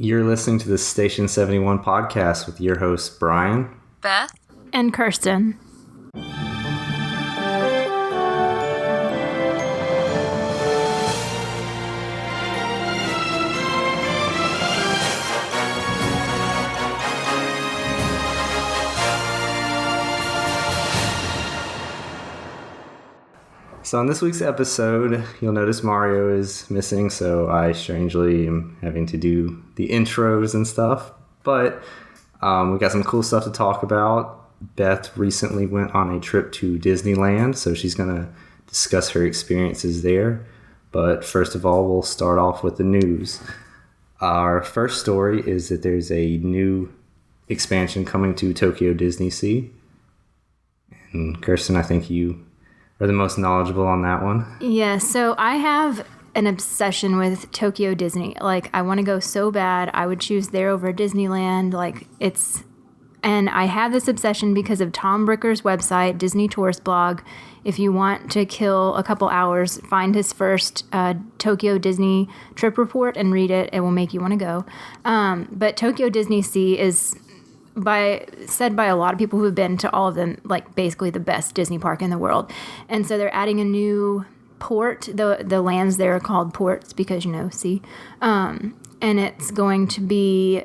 You're listening to the Station 71 podcast with your hosts, Brian, Beth, and Kirsten. So on this week's episode, you'll notice Mario is missing, so I strangely am having to do the intros and stuff. But we've got some cool stuff to talk about. Beth recently went on a trip to Disneyland, so she's going to discuss her experiences there. But first of all, we'll start off with the news. Our first story is that there's a new expansion coming to Tokyo Disney Sea. And Kirsten, I think you are the most knowledgeable on that one. Yeah, so I have an obsession with Tokyo Disney. Like, I want to go so bad. I would choose there over Disneyland. And I have this obsession because of Tom Bricker's website, Disney Tourist Blog. If you want to kill a couple hours, find his first Tokyo Disney trip report and read it. It will make you want to go. But Tokyo Disney Sea is said by a lot of people who have been to all of them, like basically the best Disney park in the world. And so they're adding a new port. The lands there are called ports because, sea. And it's going to be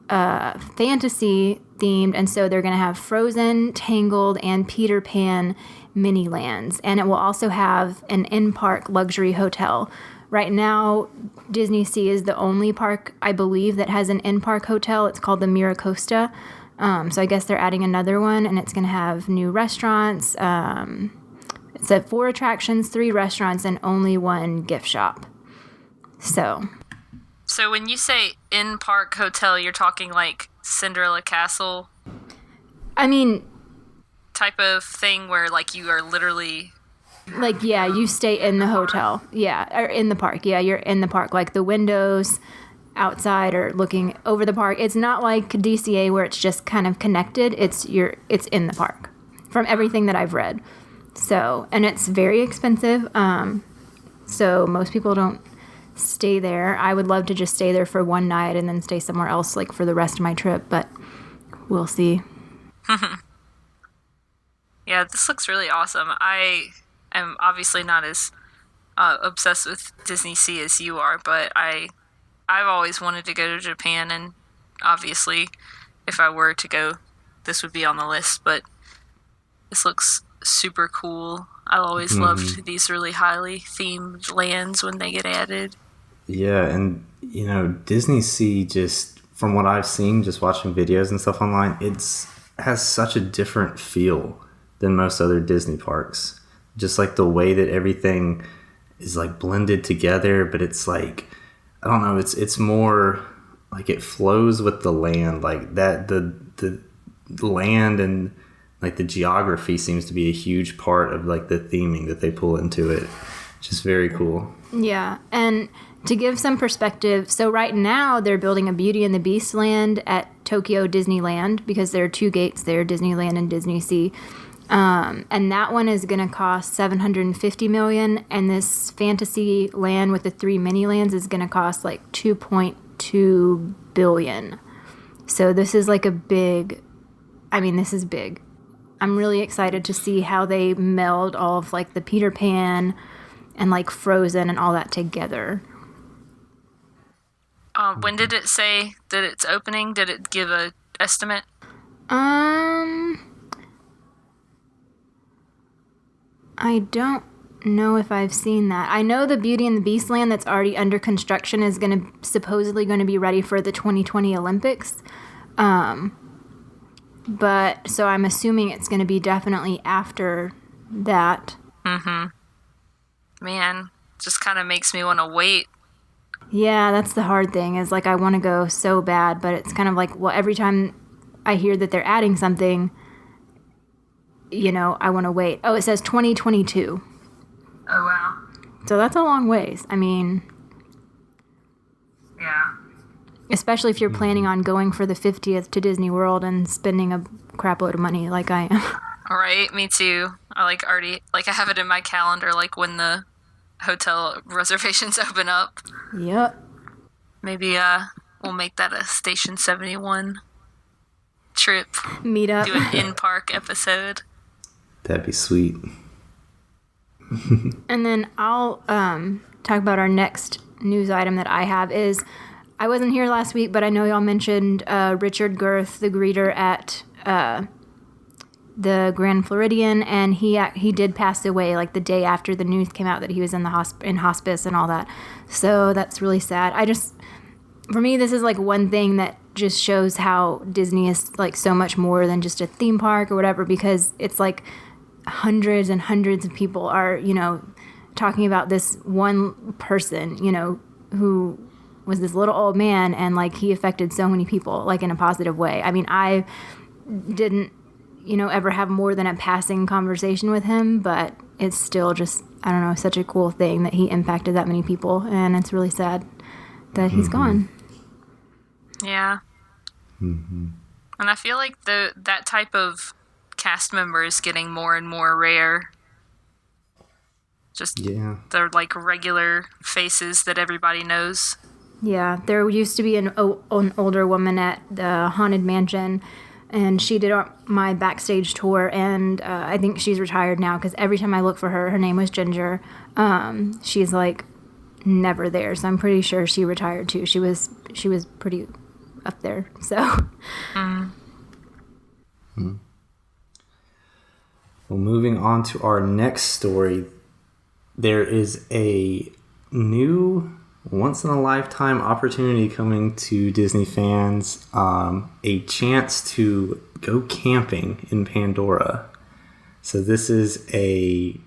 fantasy themed. And so they're going to have Frozen, Tangled, and Peter Pan mini lands. And it will also have an in-park luxury hotel. Right now, Disney Sea is the only park, I believe, that has an in-park hotel. It's called the Miracosta. So I guess they're adding another one, and it's going to have new restaurants. It said 4 attractions, 3 restaurants, and only 1 gift shop. So when you say in-park hotel, you're talking like Cinderella Castle? I mean, type of thing where like you are literally... Like, yeah, you stay in the hotel. Yeah, or in the park. Yeah, you're in the park. Like the windows outside or looking over the park. It's not like DCA where it's just kind of connected. It's in the park from everything that I've read. So, and it's very expensive. So most people don't stay there. I would love to just stay there for one night and then stay somewhere else like for the rest of my trip, but we'll see. Yeah, this looks really awesome. I'm obviously not as obsessed with Disney Sea as you are, but I've always wanted to go to Japan, and obviously, if I were to go, this would be on the list, but this looks super cool. I always loved these really highly themed lands when they get added. Yeah, and, Disney Sea, just from what I've seen, just watching videos and stuff online, has such a different feel than most other Disney parks. Just like the way that everything is like blended together, but it's like, I don't know, it's more like it flows with the land, like that the land and like the geography seems to be a huge part of like the theming that they pull into it. Just very cool. Yeah, and to give some perspective, so right now they're building a Beauty and the Beast land at Tokyo Disneyland because there are 2 gates there, Disneyland and Disney Sea. And that one is going to cost $750 million, and this fantasy land with the 3 mini lands is going to cost like $2.2 billion. So this is like this is big. I'm really excited to see how they meld all of like the Peter Pan and like Frozen and all that together. When did it say that it's opening? Did it give a estimate? I don't know if I've seen that. I know the Beauty and the Beast land that's already under construction is supposedly going to be ready for the 2020 Olympics. But so I'm assuming it's going to be definitely after that. Man, just kind of makes me want to wait. Yeah, that's the hard thing is like I want to go so bad, but it's kind of like, well, every time I hear that they're adding something, I want to wait. Oh, it says 2022. Oh, wow. So that's a long ways. I mean... Yeah. Especially if you're planning on going for the 50th to Disney World and spending a crap load of money like I am. All right, me too. I I have it in my calendar like when the hotel reservations open up. Yep. Maybe we'll make that a Station 71 trip. Meet up. Do an in-park episode. That'd be sweet. And then I'll talk about our next news item that I have is, I wasn't here last week, but I know y'all mentioned Richard Girth, the greeter at the Grand Floridian, and he did pass away like the day after the news came out that he was in the in hospice and all that. So that's really sad. For me, this is like one thing that just shows how Disney is like so much more than just a theme park or whatever, because it's like hundreds and hundreds of people are, talking about this one person, who was this little old man, and like he affected so many people like in a positive way. I mean, I didn't, ever have more than a passing conversation with him, but it's still just, I don't know, such a cool thing that he impacted that many people, and it's really sad that he's gone. Yeah. Mm-hmm. And I feel like that type of cast member is getting more and more rare. Just they're like regular faces that everybody knows. Yeah, there used to be an older woman at the Haunted Mansion, and she did my backstage tour, and I think she's retired now, because every time I look for her name was Ginger. She's like never there, so I'm pretty sure she retired too. She was pretty up there, so. Well, moving on to our next story, there is a new once-in-a-lifetime opportunity coming to Disney fans, a chance to go camping in Pandora. So this is a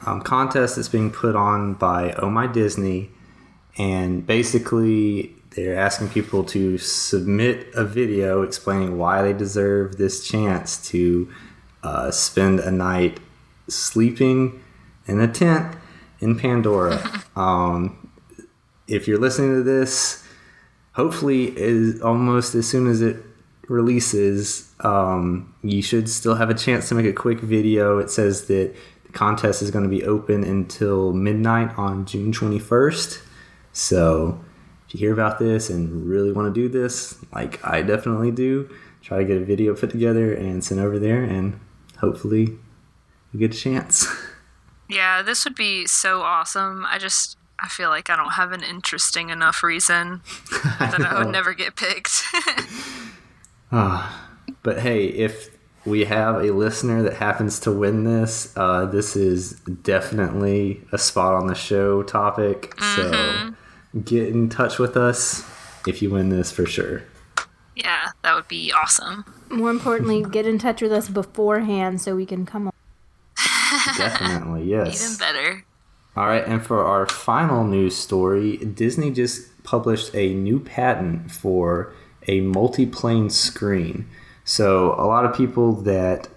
contest that's being put on by Oh My Disney, and basically they're asking people to submit a video explaining why they deserve this chance to spend a night sleeping in a tent in Pandora. If you're listening to this, hopefully almost as soon as it releases, you should still have a chance to make a quick video. It says that the contest is going to be open until midnight on June 21st. So if you hear about this and really want to do this, like I definitely do, try to get a video put together and send over there, and hopefully you get a chance. Yeah, this would be so awesome. I feel like I don't have an interesting enough reason that I would never get picked. But hey, if we have a listener that happens to win this, this is definitely a spot on the show topic. Mm-hmm. So get in touch with us if you win this for sure. Yeah, that would be awesome. More importantly, get in touch with us beforehand so we can come on. Definitely, yes. Even better. All right, and for our final news story, Disney just published a new patent for a multi-plane screen. So a lot of people that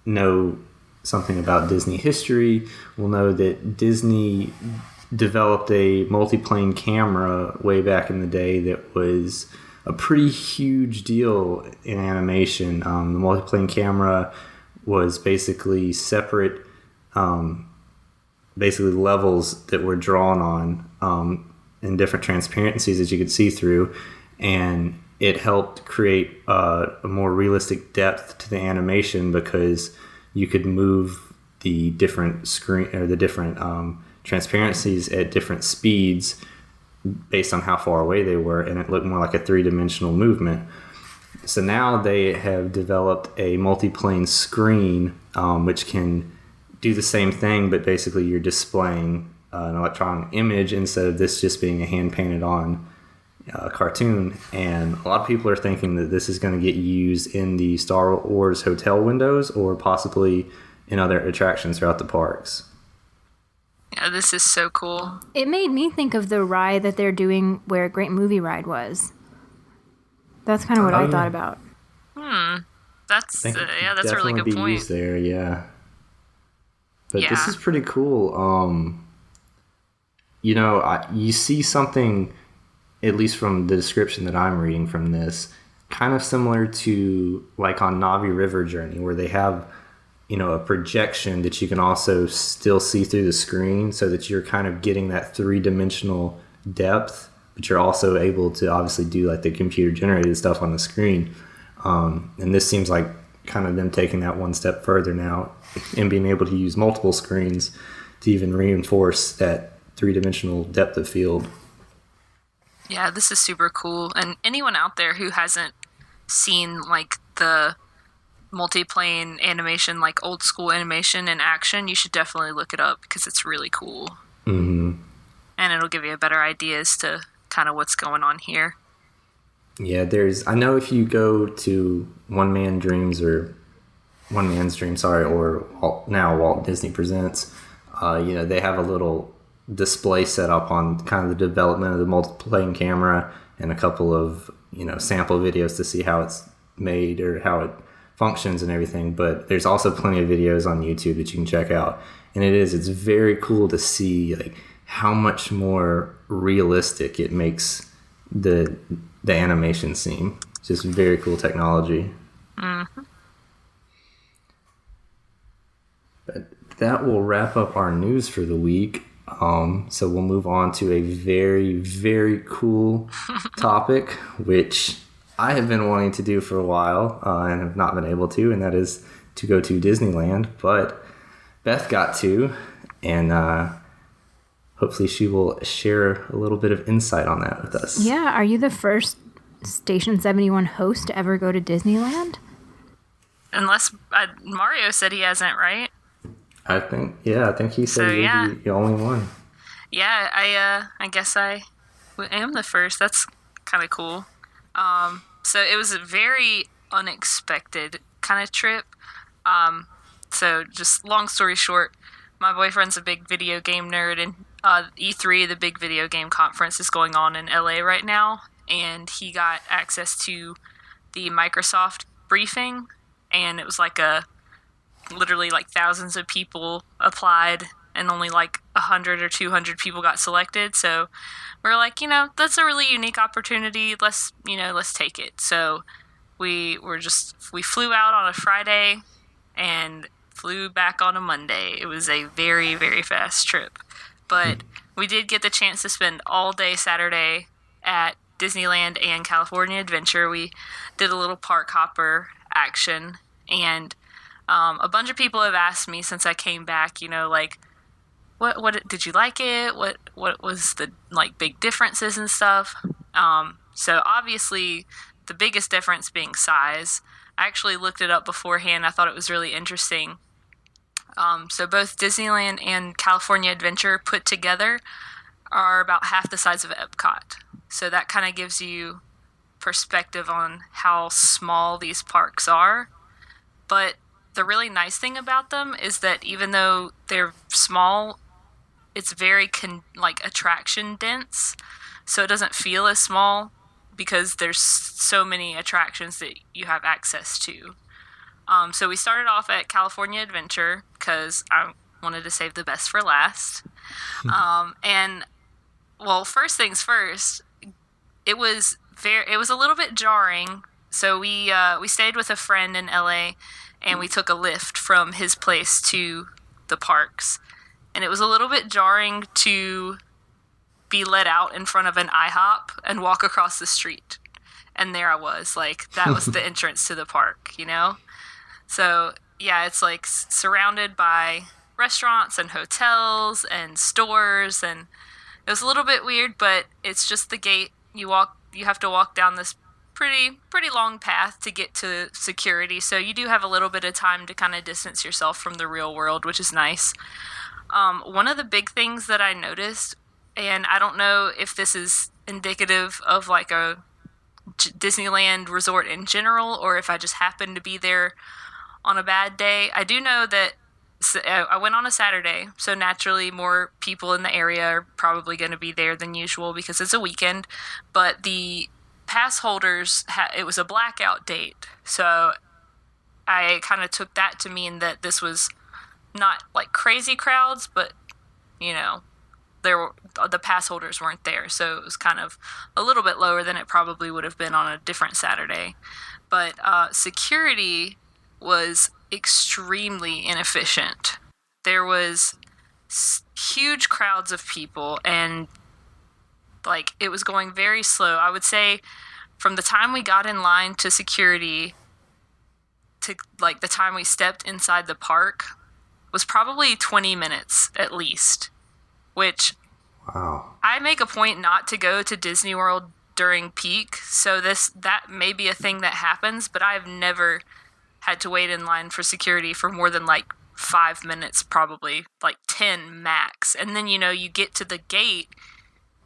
know something about Disney history will know that Disney developed a multi-plane camera way back in the day that was a pretty huge deal in animation. The multi-plane camera was basically separate levels that were drawn on in different transparencies that you could see through, and it helped create a more realistic depth to the animation because you could move the different transparencies at different speeds based on how far away they were, and it looked more like a three-dimensional movement. So now they have developed a multi-plane screen which can do the same thing, but basically you're displaying an electronic image instead of this just being a hand-painted on cartoon. And a lot of people are thinking that this is going to get used in the Star Wars hotel windows or possibly in other attractions throughout the parks. Yeah, this is so cool. It made me think of the ride that they're doing where Great Movie Ride was. That's kind of what I thought about. That's that's a really good point. Used there, yeah. But this is pretty cool. You see something, at least from the description that I'm reading from this, kind of similar to like on Navi River Journey, where they have, a projection that you can also still see through the screen, so that you're kind of getting that three-dimensional depth but you're also able to obviously do like the computer generated stuff on the screen. And this seems like kind of them taking that one step further now and being able to use multiple screens to even reinforce that three-dimensional depth of field. Yeah, this is super cool. And anyone out there who hasn't seen like the multi-plane animation, like old school animation in action, you should definitely look it up because it's really cool. Mm-hmm. And it'll give you a better idea as to kind of what's going on here. Yeah, I know if you go to One Man's Dream, or now Walt Disney Presents, they have a little display set up on kind of the development of the multi-plane camera and a couple of, sample videos to see how it's made or how it functions and everything. But there's also plenty of videos on YouTube that you can check out. And it's very cool to see like how much more realistic it makes the animation seem. It's just very cool technology. Mm-hmm. But that will wrap up our news for the week. So we'll move on to a very, very cool topic, which I have been wanting to do for a while and have not been able to, and that is to go to Disneyland. But Beth got to, and hopefully she will share a little bit of insight on that with us. Yeah, are you the first Station 71 host to ever go to Disneyland? Unless Mario said he hasn't, right? I think he said you're the only one. Yeah, I guess I am the first. That's kind of cool. So it was a very unexpected kind of trip. So just long story short, my boyfriend's a big video game nerd, and E3, the big video game conference, is going on in LA right now, and he got access to the Microsoft briefing, and it was like literally like thousands of people applied and only like 100 or 200 people got selected. So we're like, that's a really unique opportunity. Let's take it. So we flew out on a Friday and flew back on a Monday. It was a very, very fast trip, but we did get the chance to spend all day Saturday at Disneyland and California Adventure. We did a little park hopper action, and a bunch of people have asked me since I came back, like, what did you like it? What was the like big differences and stuff? So obviously the biggest difference being size. I actually looked it up beforehand. I thought it was really interesting. So both Disneyland and California Adventure put together are about half the size of Epcot. So that kind of gives you perspective on how small these parks are. But the really nice thing about them is that even though they're small, it's very attraction dense. So it doesn't feel as small because there's so many attractions that you have access to. So we started off at California Adventure because I wanted to save the best for last. First things first, it was a little bit jarring. So we stayed with a friend in LA, and we took a lift from his place to the parks. And it was a little bit jarring to be let out in front of an IHOP and walk across the street. And there I was, like, that was the entrance to the park, So, yeah, it's like surrounded by restaurants and hotels and stores, and it was a little bit weird, but it's just the gate. You have to walk down this pretty long path to get to security, so you do have a little bit of time to kind of distance yourself from the real world, which is nice. One of the big things that I noticed, and I don't know if this is indicative of like a Disneyland resort in general, or if I just happened to be there on a bad day. I do know that I went on a Saturday, so naturally more people in the area are probably going to be there than usual because it's a weekend, but the pass holders, it was a blackout date, so I kind of took that to mean that this was not like crazy crowds, but the pass holders weren't there, so it was kind of a little bit lower than it probably would have been on a different Saturday. But security was extremely inefficient. There was huge crowds of people, and Like, it was going very slow. I would say from the time we got in line to security to, like, the time we stepped inside the park was probably 20 minutes at least, which Wow. I make a point not to go to Disney World during peak, so that may be a thing that happens, but I've never had to wait in line for security for more than like 5 minutes, probably like 10 max. And then, you get to the gate,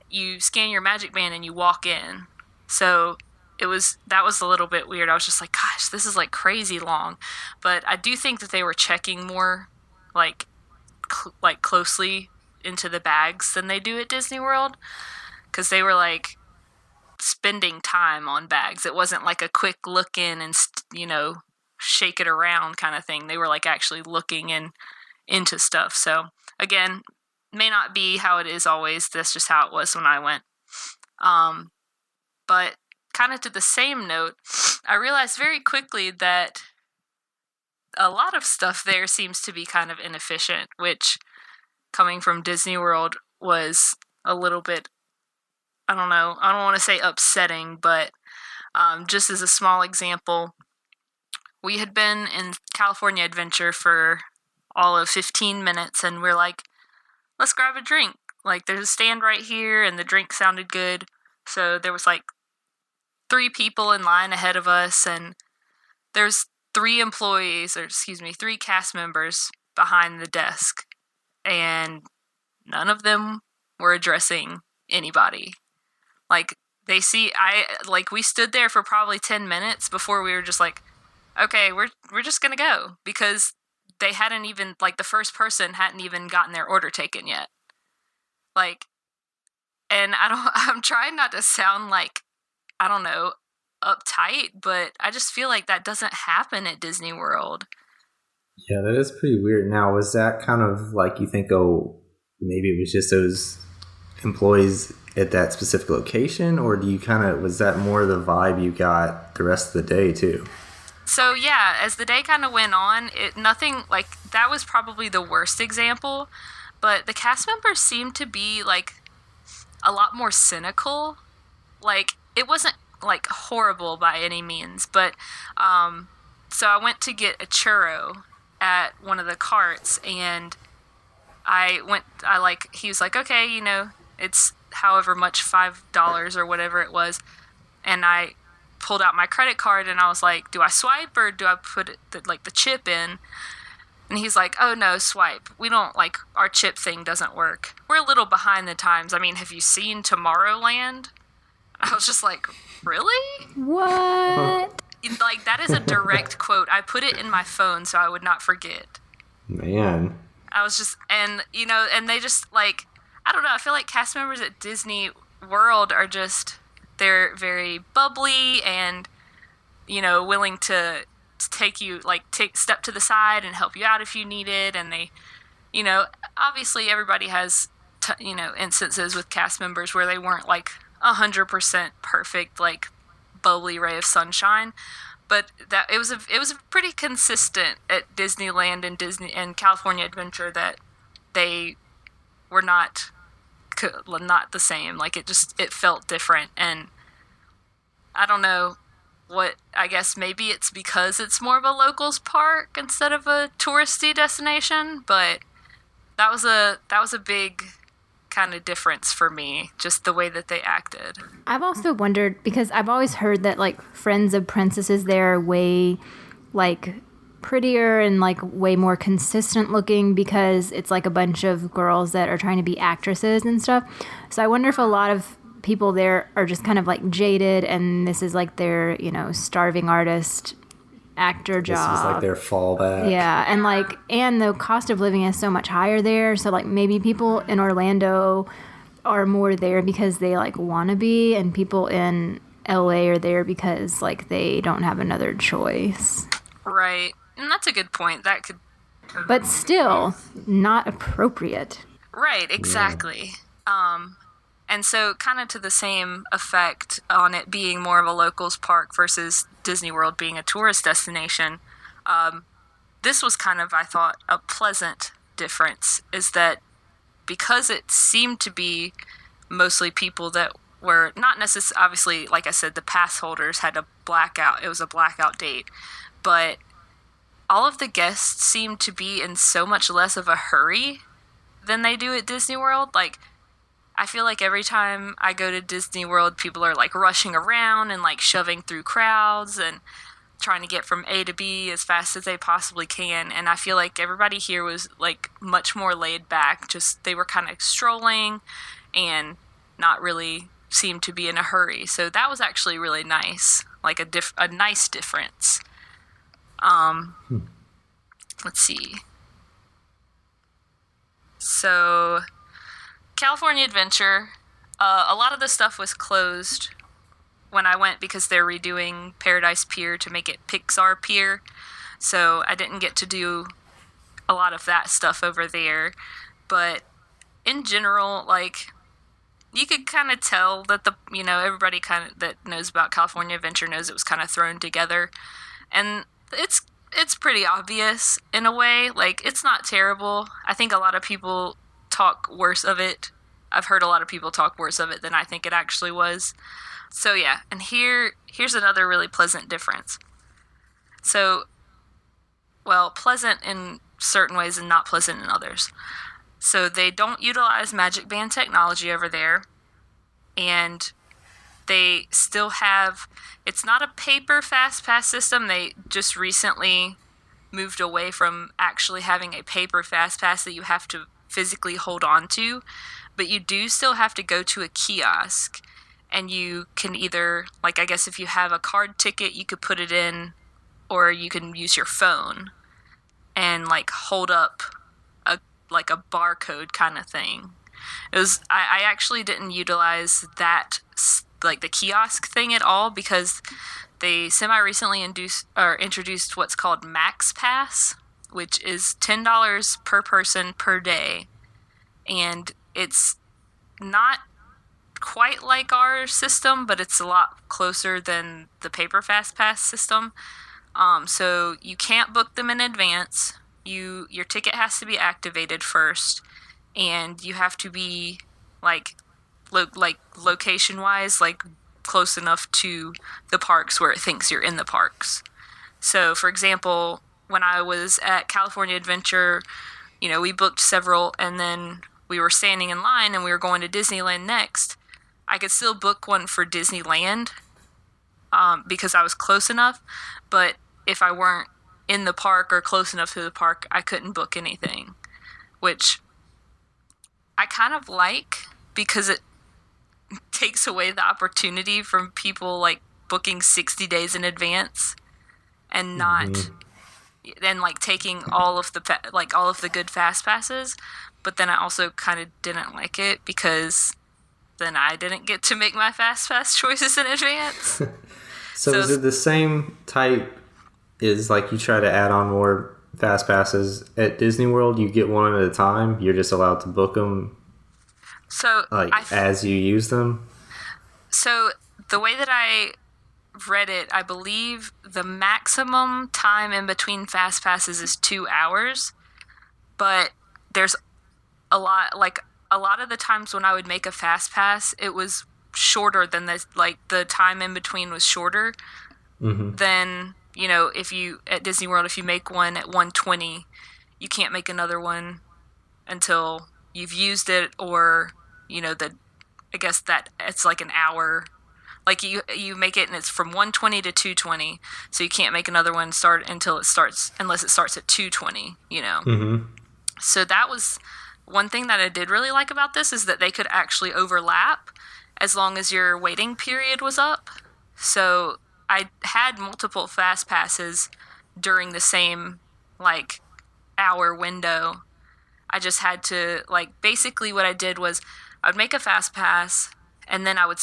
you scan your magic band and you walk in. So that was a little bit weird. I was just like, gosh, this is like crazy long. But I do think that they were checking more like closely into the bags than they do at Disney World, because they were like spending time on bags. It wasn't like a quick look in and shake it around kind of thing. They were like actually looking into stuff. So again, may not be how it is always. That's just how it was when I went. But kind of to the same note, I realized very quickly that a lot of stuff there seems to be kind of inefficient, which, coming from Disney World, was a little bit, I don't want to say upsetting, but just as a small example, we had been in California Adventure for all of 15 minutes, and we're like, let's grab a drink. Like, there's a stand right here, and the drink sounded good. So there was like 3 people in line ahead of us, and there's 3 cast members behind the desk, and none of them were addressing anybody. Like, we stood there for probably 10 minutes before we were just like, okay, we're just gonna go, because they hadn't even, like, the first person hadn't even gotten their order taken yet. Like, and I'm trying not to sound like, I don't know, uptight, but I just feel like that doesn't happen at Disney World. Yeah, that is pretty weird. Now, was that kind of like, you think, oh, maybe it was just those employees at that specific location, or was that more the vibe you got the rest of the day too? So yeah, as the day kind of went on, nothing like that was probably the worst example, but the cast members seemed to be like a lot more cynical. Like, it wasn't like horrible by any means, but so I went to get a churro at one of the carts, and he was like, okay, it's however much, $5 or whatever it was, and I pulled out my credit card, and I was like, do I swipe or do I put the chip in? And he's like, oh no, swipe. We don't, like, our chip thing doesn't work. We're a little behind the times. I mean, have you seen Tomorrowland? I was just like, really? What? Like, that is a direct quote. I put it in my phone so I would not forget. Man. I was just, and they just, like, I don't know, I feel like cast members at Disney World are just, they're very bubbly and, willing to take you, like, step to the side and help you out if you need it. And they, obviously everybody has, instances with cast members where they weren't, like, 100% perfect, like, bubbly ray of sunshine. But that it was a pretty consistent at Disneyland and California Adventure that they were not the same. Like, it felt different, and I don't know what, I guess maybe it's because it's more of a locals park instead of a touristy destination, but that was a big kind of difference for me, just the way that they acted. I've also wondered, because I've always heard that, like, Friends of Princesses there are way, like, prettier and, like, way more consistent looking, because it's like a bunch of girls that are trying to be actresses and stuff. So I wonder if a lot of people there are just kind of, like, jaded, and this is like their, starving artist actor job. This was like their fallback. Yeah, and the cost of living is so much higher there, so, like, maybe people in Orlando are more there because they, like, want to be, and people in LA are there because, like, they don't have another choice. Right. And that's a good point. That could, but still not appropriate. Right, exactly. Yeah. And so kind of to the same effect on it being more of a locals park versus Disney World being a tourist destination, this was kind of, I thought, a pleasant difference, is that because it seemed to be mostly people that were not necessarily, obviously, like I said, the pass holders had a blackout. It was a blackout date. But all of the guests seemed to be in so much less of a hurry than they do at Disney World. Like, I feel like every time I go to Disney World, people are like rushing around and like shoving through crowds and trying to get from A to B as fast as they possibly can. And I feel like everybody here was like much more laid back. Just they were kind of strolling and not really seemed to be in a hurry. So that was actually really nice, like a nice difference. Let's see. So California Adventure, a lot of the stuff was closed when I went because they're redoing Paradise Pier to make it Pixar Pier. So I didn't get to do a lot of that stuff over there. But in general, like, you could kind of tell that everybody kind of that knows about California Adventure knows it was kind of thrown together. And it's pretty obvious in a way. Like, it's not terrible. I think a lot of people talk worse of it. I've heard a lot of people talk worse of it than I think it actually was. So yeah, and here's another really pleasant difference. So, well, pleasant in certain ways and not pleasant in others. So they don't utilize Magic Band technology over there, and they still have, it's not a paper fast pass system. They just recently moved away from actually having a paper fast pass that you have to physically hold on to, but you do still have to go to a kiosk, and you can either, like, I guess if you have a card ticket, you could put it in, or you can use your phone and like hold up a barcode kind of thing. It was, I actually didn't utilize that, like the kiosk thing at all, because they semi-recently introduced what's called Max Pass, which is $10 per person per day. And it's not quite like our system, but it's a lot closer than the paper fast pass system. So you can't book them in advance. Your ticket has to be activated first, and you have to be like location wise, like close enough to the parks where it thinks you're in the parks. So, for example, when I was at California Adventure, we booked several, and then we were standing in line and we were going to Disneyland next. I could still book one for Disneyland because I was close enough, but if I weren't in the park or close enough to the park, I couldn't book anything, which I kind of like because it takes away the opportunity from people like booking 60 days in advance and not and like taking all of the good fast passes. But then I also kind of didn't like it because then I didn't get to make my fast pass choices in advance. So is it the same type? Is like you try to add on more fast passes at Disney World, you get one at a time. You're just allowed to book them so as you use them. So the way that I read it, I believe the maximum time in between fast passes is 2 hours, but there's a lot of the times when I would make a fast pass, it was shorter than this. Like the time in between was shorter than. If you, at Disney World, if you make one at 1:20, you can't make another one until you've used it, or, I guess that it's like an hour. Like you make it and it's from 1:20 to 2:20, so you can't make another one unless it starts at 2:20, So that was one thing that I did really like about this, is that they could actually overlap as long as your waiting period was up. So I had multiple fast passes during the same hour window. I just had to basically what I did was I would make a fast pass, and then I would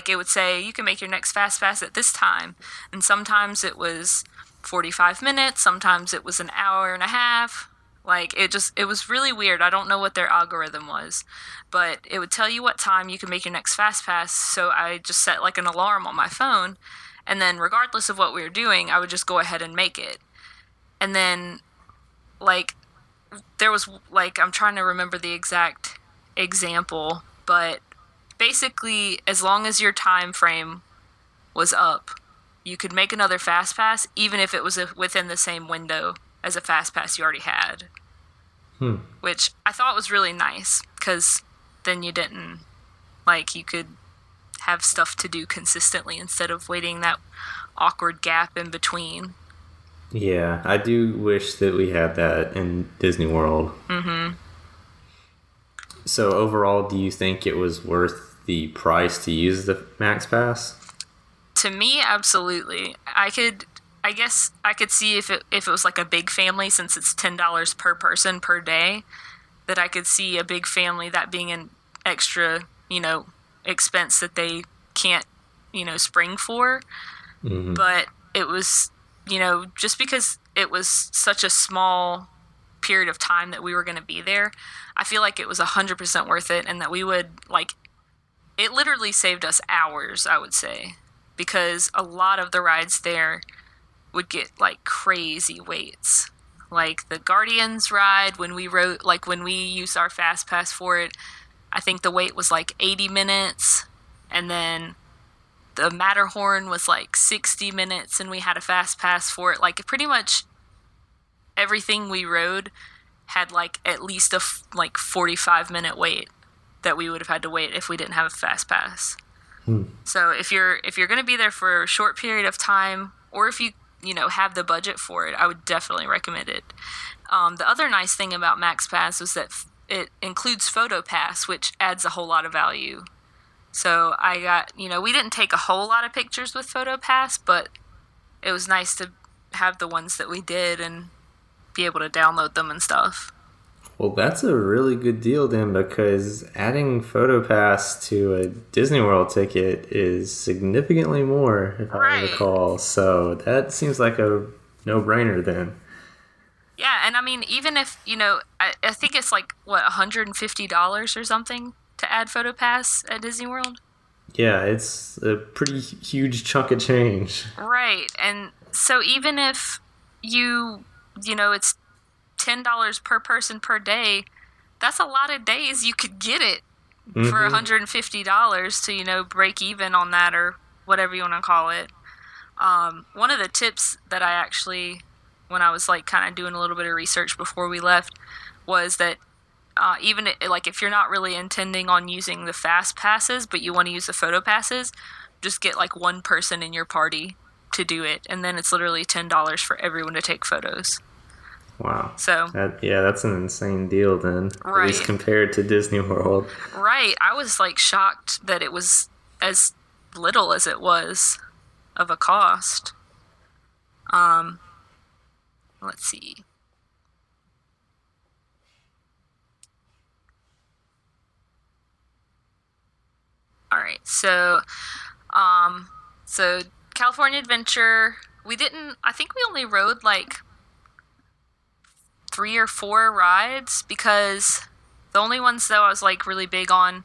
it would say you can make your next fast pass at this time, and sometimes it was 45 minutes, sometimes it was an hour and a half. It was really weird. I don't know what their algorithm was, but it would tell you what time you can make your next fast pass. So I just set an alarm on my phone. And then regardless of what we were doing, I would just go ahead and make it. And then, there was, I'm trying to remember the exact example, but basically, as long as your time frame was up, you could make another fast pass, even if it was within the same window as a fast pass you already had. Which I thought was really nice, because then you didn't, like, you could have stuff to do consistently instead of waiting that awkward gap in between. Yeah, I do wish that we had that in Disney World. Mm-hmm. So overall, do you think it was worth the price to use the Max Pass? To me, absolutely. I guess I could see if it was like a big family, since it's $10 per person per day, that I could see a big family that being an extra, expense that they can't, spring for. Mm-hmm. But it was, just because it was such a small period of time that we were going to be there, I feel like it was 100% worth it, and that we would, it literally saved us hours, I would say, because a lot of the rides there would get, crazy waits. Like the Guardians ride, when we used our Fast Pass for it, I think the wait was 80 minutes, and then the Matterhorn was 60 minutes, and we had a Fast Pass for it. Pretty much everything we rode had at least a 45-minute wait that we would have had to wait if we didn't have a Fast Pass. So if you're going to be there for a short period of time, or if you have the budget for it, I would definitely recommend it. The other nice thing about Max Pass is that it includes Photo Pass, which adds a whole lot of value. So I got, we didn't take a whole lot of pictures with Photo Pass, but it was nice to have the ones that we did and be able to download them and stuff. Well, that's a really good deal then, because adding Photo Pass to a Disney World ticket is significantly more, if I recall. So that seems like a no-brainer then. Yeah, and I mean, even if, I think it's $150 or something to add Photo Pass at Disney World. Yeah, it's a pretty huge chunk of change. Right, and so even if it's $10 per person per day, that's a lot of days you could get it for $150 to, break even on that, or whatever you want to call it. One of the tips that I actually, when I was kind of doing a little bit of research before we left, was that even if you're not really intending on using the fast passes, but you want to use the photo passes, just get one person in your party to do it, and then it's literally $10 for everyone to take photos. Wow. So that's an insane deal then, right. At least compared to Disney World. Right. I was shocked that it was as little as it was of a cost. Let's see. All right. So California Adventure, I think we only rode 3 or 4 rides, because the only ones that I was really big on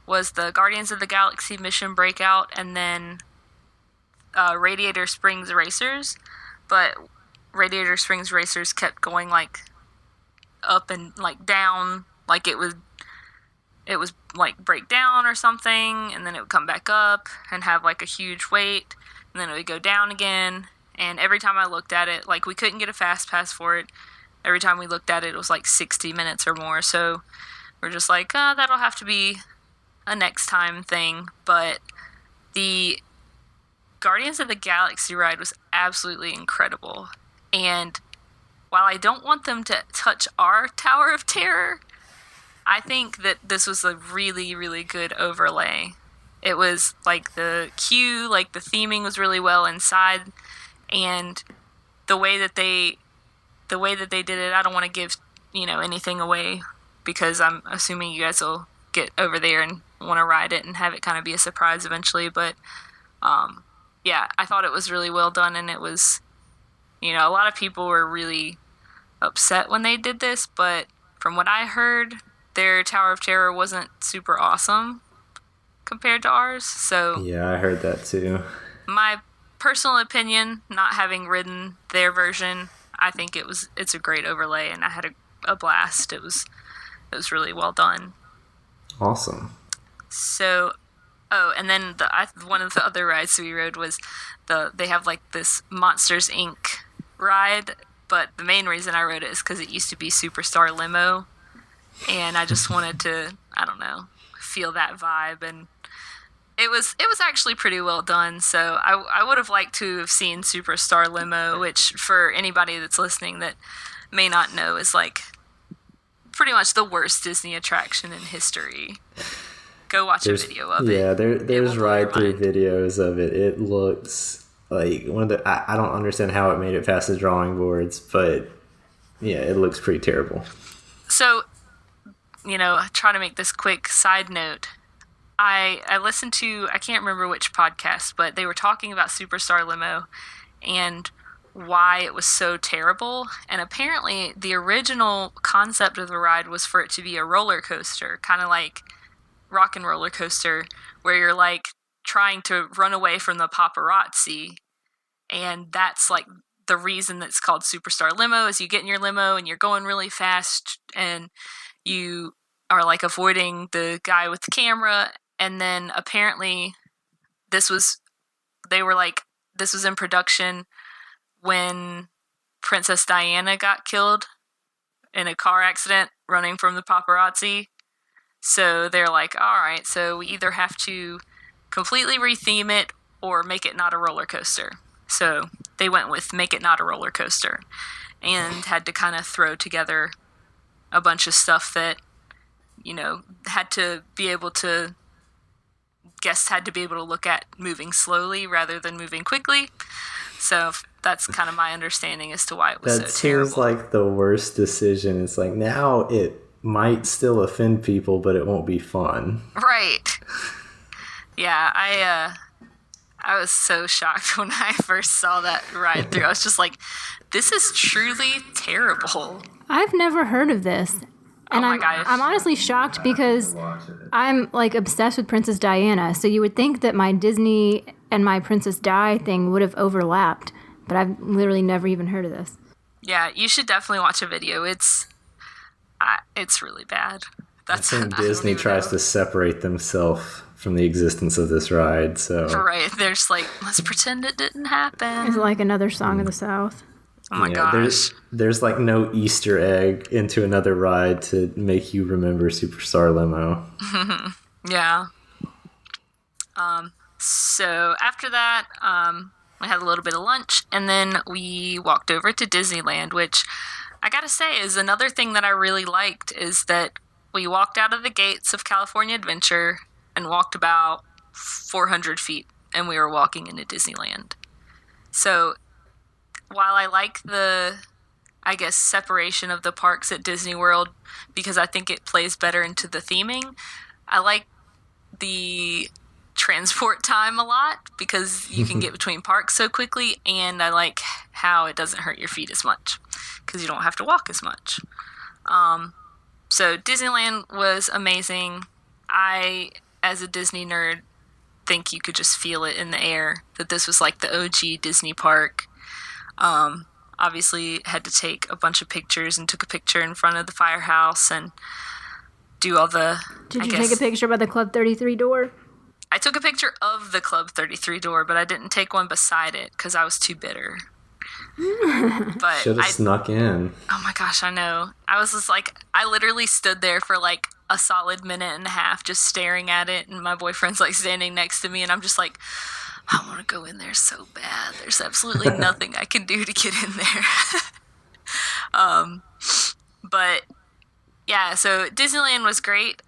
was the Guardians of the Galaxy Mission Breakout, and then Radiator Springs Racers. But Radiator Springs Racers kept going up and down, it was break down or something, and then it would come back up and have a huge wait, and then it would go down again. And every time I looked at it, we couldn't get a fast pass for it. Every time we looked at it, it was 60 minutes or more. So we're just that'll have to be a next time thing. But the Guardians of the Galaxy ride was absolutely incredible. And while I don't want them to touch our Tower of Terror, I think that this was a really, really good overlay. It was the queue, the theming was really well inside, and the way that they did it, I don't want to give, anything away, because I'm assuming you guys will get over there and want to ride it and have it kind of be a surprise eventually. But, yeah, I thought it was really well done, and it was, a lot of people were really upset when they did this, but from what I heard, their Tower of Terror wasn't super awesome compared to ours. So yeah, I heard that too. My personal opinion, not having ridden their version, I think it's a great overlay, and I had a blast. It was really well done. Awesome. So, and then one of the other rides we rode was they have like this Monsters Inc. ride, but the main reason I rode it is because it used to be Superstar Limo, and I just wanted to, I don't know, feel that vibe, and it was actually pretty well done. So I would have liked to have seen Superstar Limo, which for anybody that's listening that may not know is like pretty much the worst Disney attraction in history. Go watch a video of it. Yeah, there's ride-through videos of it. It looks like one of the... I don't understand how it made it past the drawing boards, but yeah, it looks pretty terrible. So, trying to make this quick side note, I listened to, I can't remember which podcast, but they were talking about Superstar Limo and why it was so terrible. And apparently the original concept of the ride was for it to be a roller coaster, kind of like Rock and Roller Coaster, where you're like trying to run away from the paparazzi. And that's like the reason that's called Superstar Limo, is you get in your limo and you're going really fast and you are like avoiding the guy with the camera. And then apparently this was in production when Princess Diana got killed in a car accident running from the paparazzi. So they're like, all right, so we either have to completely retheme it or make it not a roller coaster. So they went with make it not a roller coaster and had to kind of throw together a bunch of stuff that, guests had to be able to look at moving slowly rather than moving quickly. So that's kind of my understanding as to why it was so terrible. That seems like the worst decision. It's like, now it might still offend people, but it won't be fun. Right. Yeah, I was so shocked when I first saw that ride through. I was just like, this is truly terrible. I've never heard of this. And oh my gosh. I'm honestly shocked because I'm like obsessed with Princess Diana. So you would think that my Disney and my Princess Di thing would have overlapped, but I've literally never even heard of this. Yeah, you should definitely watch a video. It's really bad. I think Disney tries to separate themselves from the existence of this ride. So right, they're just like, let's pretend it didn't happen. It's like another Song of the South. Oh my gosh. There's like no Easter egg into another ride to make you remember Superstar Limo. Yeah. So after that, we had a little bit of lunch, and then we walked over to Disneyland, which I gotta say is another thing that I really liked, is that we walked out of the gates of California Adventure and walked about 400 feet, and we were walking into Disneyland. So while I like the, separation of the parks at Disney World, because I think it plays better into the theming, I like the transport time a lot because you can get between parks so quickly, and I like how it doesn't hurt your feet as much because you don't have to walk as much. So Disneyland was amazing. I, as a Disney nerd, think you could just feel it in the air that this was like the OG Disney park. Obviously had to take a bunch of pictures and took a picture in front of the firehouse and do all the... Did you take a picture by the Club 33 door? I took a picture of the Club 33 door, but I didn't take one beside it because I was too bitter. But should have snuck in. Oh my gosh, I know. I was just like, I literally stood there for like a solid minute and a half just staring at it, and my boyfriend's like standing next to me, and I'm just like, I want to go in there so bad. There's absolutely nothing I can do to get in there. But yeah, so Disneyland was great.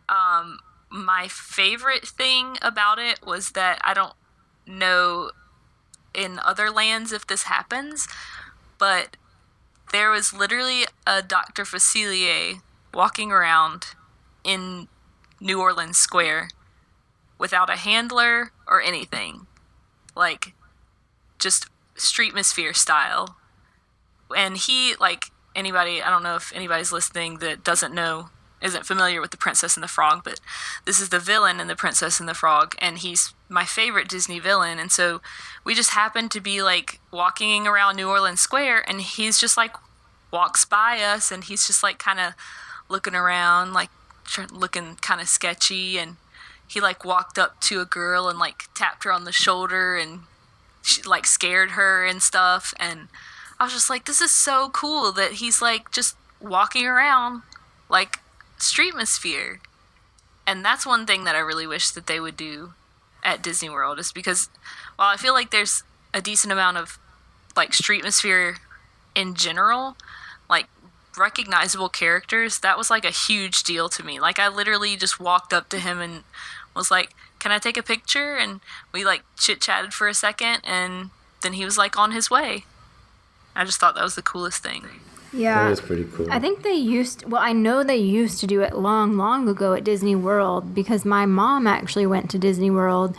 My favorite thing about it was that I don't know in other lands if this happens, but there was literally a Dr. Facilier walking around in New Orleans Square without a handler or anything. Like, just Streetmosphere style. And he, like, anybody, I don't know if anybody's listening that doesn't know, isn't familiar with The Princess and the Frog, but this is the villain in The Princess and the Frog, and he's my favorite Disney villain. And so we just happened to be, like, walking around New Orleans Square, and he's just, like, walks by us, and he's just, like, kind of looking around, like, looking kind of sketchy, and he like walked up to a girl and like tapped her on the shoulder and she like scared her and stuff. And I was just like, this is so cool that he's like just walking around like Streetmosphere. And that's one thing that I really wish that they would do at Disney World, is because while I feel like there's a decent amount of like Streetmosphere in general, like recognizable characters, that was like a huge deal to me. Like I literally just walked up to him and was like, can I take a picture? And we like chit-chatted for a second, and then he was like on his way. I just thought that was the coolest thing. Yeah. That is pretty cool. I think I know they used to do it long ago at Disney World, because my mom actually went to Disney World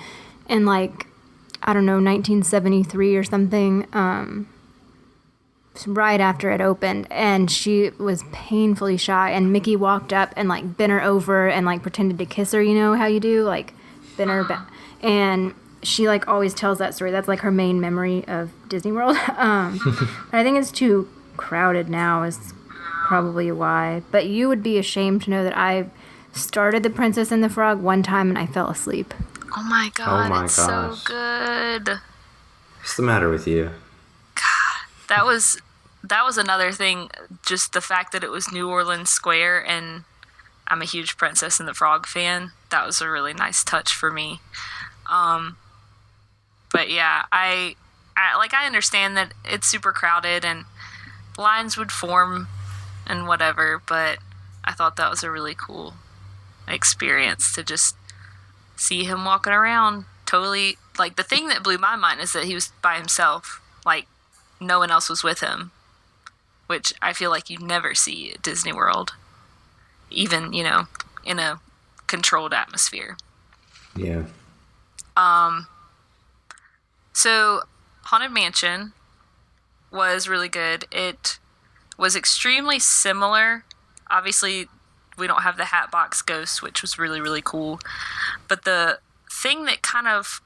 in like, I don't know, 1973 or something, right after it opened, and she was painfully shy, and Mickey walked up and like bent her over and like pretended to kiss her, you know how you do, like bent her back, and she like always tells that story. That's like her main memory of Disney World. I think it's too crowded now is probably why, but you would be ashamed to know that I started The Princess and the Frog one time and I fell asleep. Oh my god, Oh my it's gosh. so good. What's the matter with you? That was another thing, just the fact that it was New Orleans Square, and I'm a huge Princess and the Frog fan. That was a really nice touch for me. But yeah, I understand that it's super crowded and lines would form and whatever, but I thought that was a really cool experience to just see him walking around. Totally, like, the thing that blew my mind is that he was by himself. Like, no one else was with him, which I feel like you never see at Disney World, even, you know, in a controlled atmosphere. Yeah. So Haunted Mansion was really good. It was extremely similar. Obviously, we don't have the Hatbox Ghost, which was really, really cool. But the thing that kind of,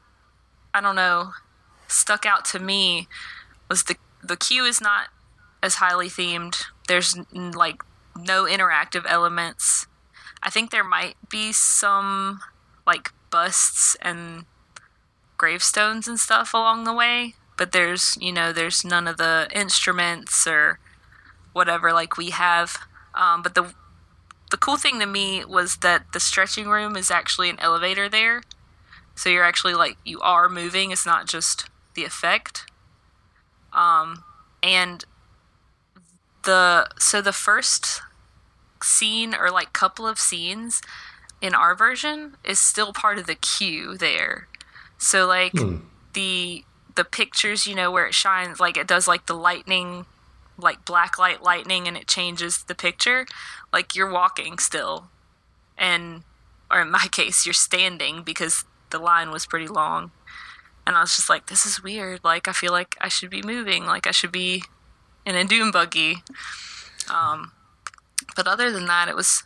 I don't know, stuck out to me was the queue is not as highly themed. There's like no interactive elements. I think there might be some like busts and gravestones and stuff along the way, but there's none of the instruments or whatever like we have. But the cool thing to me was that the stretching room is actually an elevator there, so you're actually like, you are moving. It's not just the effect. And the first scene, or like couple of scenes in our version, is still part of the queue there. So like the pictures, you know, where it shines, like it does like the lightning, like black light lightning, and it changes the picture. Like you're walking still, or in my case, you're standing because the line was pretty long. And I was just like, this is weird. Like, I feel like I should be moving. Like, I should be in a dune buggy. But other than that, it was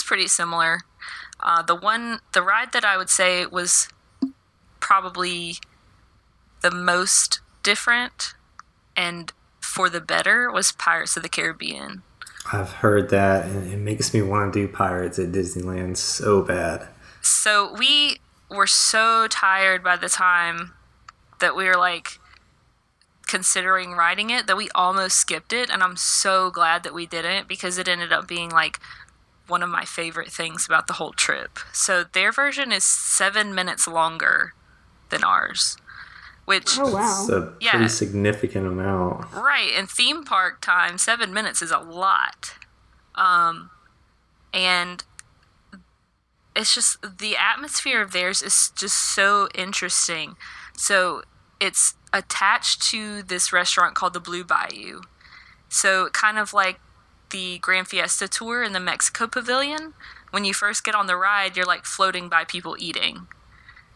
pretty similar. The ride that I would say was probably the most different and for the better was Pirates of the Caribbean. I've heard that, and it makes me want to do Pirates at Disneyland so bad. So we were so tired by the time that we were like considering riding it that we almost skipped it, and I'm so glad that we didn't, because it ended up being like one of my favorite things about the whole trip. So their version is 7 minutes longer than ours, which It's a pretty significant amount. Right, and theme park time, 7 minutes is a lot. And it's just, the atmosphere of theirs is just so interesting. So it's attached to this restaurant called the Blue Bayou. So kind of like the Grand Fiesta Tour in the Mexico Pavilion, when you first get on the ride, you're like floating by people eating.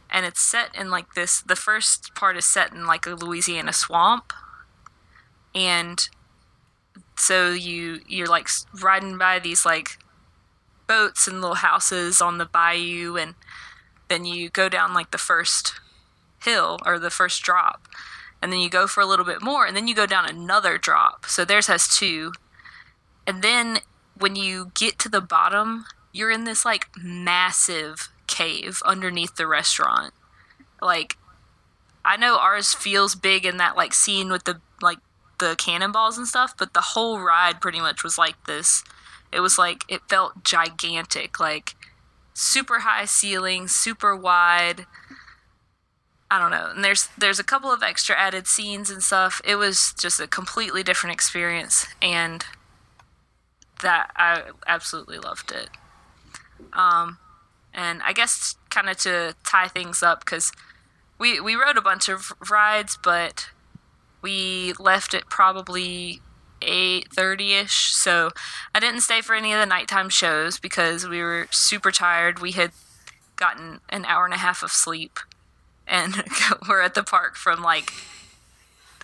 And it's set in like this, the first part is set in like a Louisiana swamp. And so you're like riding by these like boats and little houses on the bayou, and then you go down like the first hill or the first drop, and then you go for a little bit more, and then you go down another drop. So theirs has two. And then when you get to the bottom, you're in this like massive cave underneath the restaurant. Like, I know ours feels big in that, like, scene with the cannonballs and stuff, but the whole ride pretty much was like this. It was like, it felt gigantic, like, super high ceiling, super wide. I don't know. And there's a couple of extra added scenes and stuff. It was just a completely different experience, and that I absolutely loved it. And I guess kind of to tie things up, because we rode a bunch of rides, but we left at probably 8:30ish, so I didn't stay for any of the nighttime shows because we were super tired. We had gotten an hour and a half of sleep, and we're at the park from like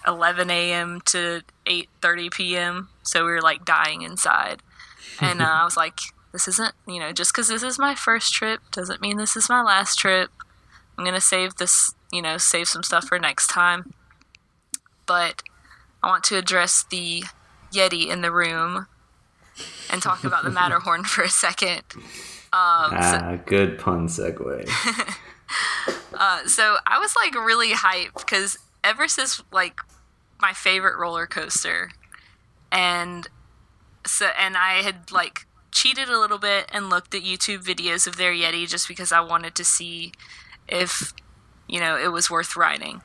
11 a.m. to 8:30 p.m., so we were like dying inside. And I was like, this isn't, just because this is my first trip doesn't mean this is my last trip. I'm going to save this, save some stuff for next time. But I want to address the Yeti in the room and talk about the Matterhorn for a second. Good pun segue. So I was like really hyped because Everest is like my favorite roller coaster, and I had like cheated a little bit and looked at YouTube videos of their Yeti just because I wanted to see if it was worth riding.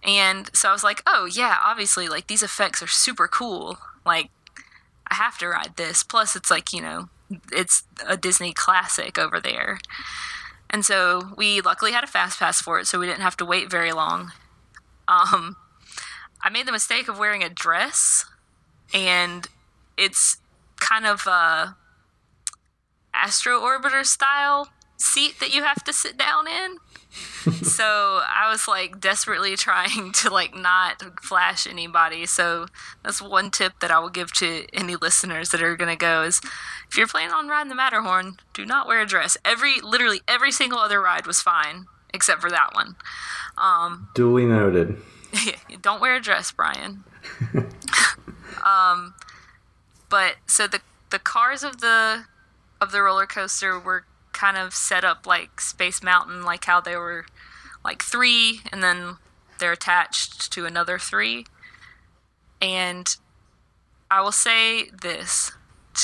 And so I was like, oh yeah, obviously like these effects are super cool, like I have to ride this, plus it's like it's a Disney classic over there. And so we luckily had a fast pass for it, so we didn't have to wait very long. I made the mistake of wearing a dress, and it's kind of a Astro Orbiter style seat that you have to sit down in. So I was like desperately trying to like not flash anybody. So that's one tip that I will give to any listeners that are going to go is if you're planning on riding the Matterhorn, do not wear a dress. Literally every single other ride was fine except for that one. Duly noted. Don't wear a dress, Brian. But so the cars of the roller coaster were kind of set up like Space Mountain, like how they were like 3 and then they're attached to another 3. And I will say this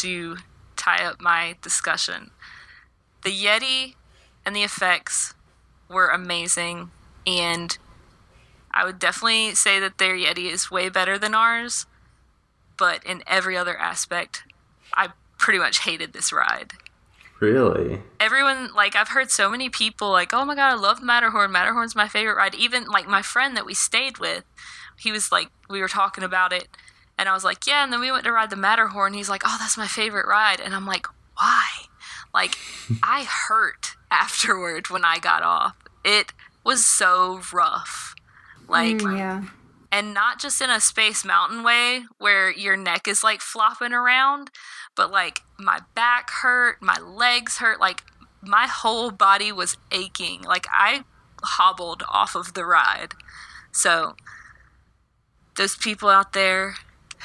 to tie up my discussion. The Yeti and the effects were amazing, and I would definitely say that their Yeti is way better than ours, but in every other aspect, I pretty much hated this ride. Really? Everyone, like, I've heard so many people, like, oh my god, I love Matterhorn. Matterhorn's my favorite ride. Even, like, my friend that we stayed with, he was like, we were talking about it, and I was like, yeah, and then we went to ride the Matterhorn. He's like, oh, that's my favorite ride. And I'm like, why? Like, I hurt afterward when I got off. It was so rough. Like, yeah. And not just in a Space Mountain way where your neck is like flopping around, but like my back hurt, my legs hurt, like my whole body was aching. Like I hobbled off of the ride. So those people out there